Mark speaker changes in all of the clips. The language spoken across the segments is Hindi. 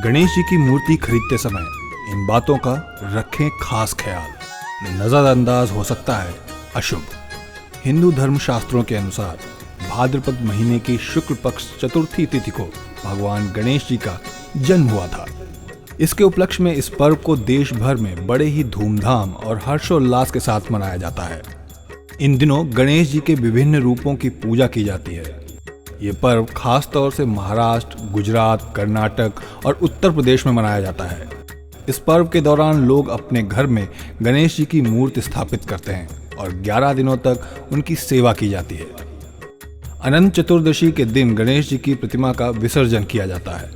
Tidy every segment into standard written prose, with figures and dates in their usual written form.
Speaker 1: गणेश जी की मूर्ति खरीदते समय इन बातों का रखें खास ख्याल। नजरअंदाज हो सकता है अशुभ। हिंदू धर्म शास्त्रों के अनुसार भाद्रपद महीने की शुक्ल पक्ष चतुर्थी तिथि को भगवान गणेश जी का जन्म हुआ था। इसके उपलक्ष्य में इस पर्व को देश भर में बड़े ही धूमधाम और हर्षोल्लास के साथ मनाया जाता है। इन दिनों गणेश जी के विभिन्न रूपों की पूजा की जाती है। ये पर्व खास तौर से महाराष्ट्र, गुजरात, कर्नाटक और उत्तर प्रदेश में मनाया जाता है। इस पर्व के दौरान लोग अपने घर में गणेश जी की मूर्ति स्थापित करते हैं और 11 दिनों तक उनकी सेवा की जाती है। अनंत चतुर्दशी के दिन गणेश जी की प्रतिमा का विसर्जन किया जाता है।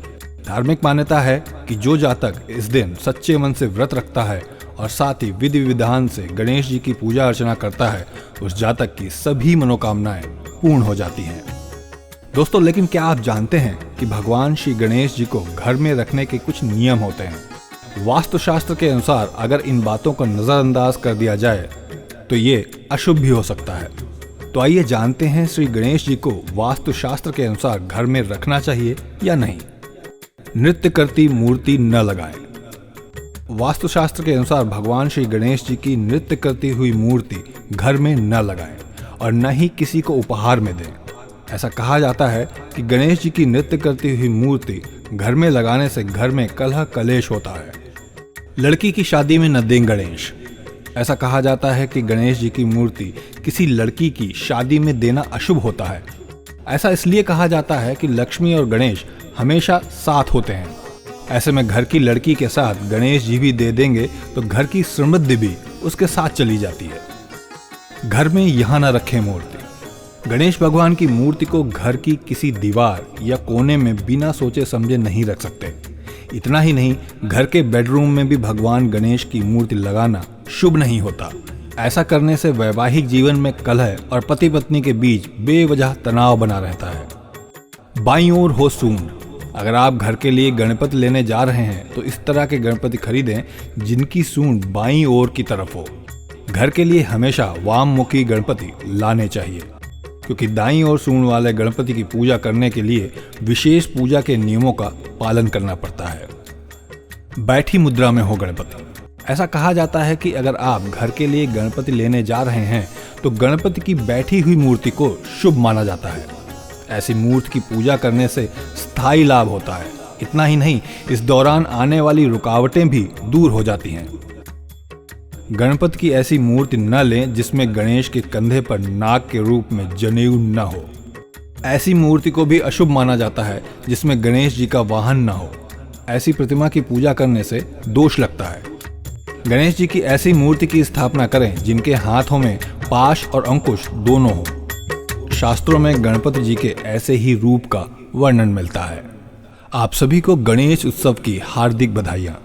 Speaker 1: धार्मिक मान्यता है कि जो जातक इस दिन सच्चे मन से व्रत रखता है और साथ ही विधि विधान से गणेश जी की पूजा अर्चना करता है, उस जातक की सभी मनोकामनाएं पूर्ण हो जाती हैं। दोस्तों, लेकिन क्या आप जानते हैं कि भगवान श्री गणेश जी को घर में रखने के कुछ नियम होते हैं। वास्तुशास्त्र के अनुसार अगर इन बातों को नजरअंदाज कर दिया जाए तो ये अशुभ भी हो सकता है। तो आइए जानते हैं श्री गणेश जी को वास्तुशास्त्र के अनुसार घर में रखना चाहिए या नहीं। नृत्य करती मूर्ति न लगाएं। वास्तुशास्त्र के अनुसार भगवान श्री गणेश जी की नृत्य करती हुई मूर्ति घर में न लगाएं और न ही किसी को उपहार में दें। ऐसा कहा जाता है कि गणेश जी की नृत्य करती हुई मूर्ति घर में लगाने से घर में कलह कलेश होता है। लड़की की शादी में न दें गणेश। ऐसा कहा जाता है कि गणेश जी की मूर्ति किसी लड़की की शादी में देना अशुभ होता है। ऐसा इसलिए कहा जाता है कि लक्ष्मी और गणेश हमेशा साथ होते हैं। ऐसे में घर की लड़की के साथ गणेश जी भी दे देंगे तो घर की समृद्धि भी उसके साथ चली जाती है। घर में यहाँ न रखें मूर्ति। गणेश भगवान की मूर्ति को घर की किसी दीवार या कोने में बिना सोचे समझे नहीं रख सकते। इतना ही नहीं, घर के बेडरूम में भी भगवान गणेश की मूर्ति लगाना शुभ नहीं होता। ऐसा करने से वैवाहिक जीवन में कलह और पति पत्नी के बीच बेवजह तनाव बना रहता है। बाईं ओर हो सूंड। अगर आप घर के लिए गणपति लेने जा रहे हैं तो इस तरह के गणपति खरीदें जिनकी सूंड बाईं ओर की तरफ हो। घर के लिए हमेशा वाममुखी गणपति लाने चाहिए, क्योंकि दाईं ओर सूंड वाले गणपति की पूजा करने के लिए विशेष पूजा के नियमों का पालन करना पड़ता है। बैठी मुद्रा में हो गणपति। ऐसा कहा जाता है कि अगर आप घर के लिए गणपति लेने जा रहे हैं तो गणपति की बैठी हुई मूर्ति को शुभ माना जाता है। ऐसी मूर्ति की पूजा करने से स्थायी लाभ होता है। इतना ही नहीं, इस दौरान आने वाली रुकावटें भी दूर हो जाती हैं। गणपति की ऐसी मूर्ति न लें जिसमें गणेश के कंधे पर नाग के रूप में जनेऊ न हो। ऐसी मूर्ति को भी अशुभ माना जाता है जिसमें गणेश जी का वाहन न हो। ऐसी प्रतिमा की पूजा करने से दोष लगता है। गणेश जी की ऐसी मूर्ति की स्थापना करें जिनके हाथों में पाश और अंकुश दोनों हो। शास्त्रों में गणपति जी के ऐसे ही रूप का वर्णन मिलता है। आप सभी को गणेश उत्सव की हार्दिक बधाइयाँ।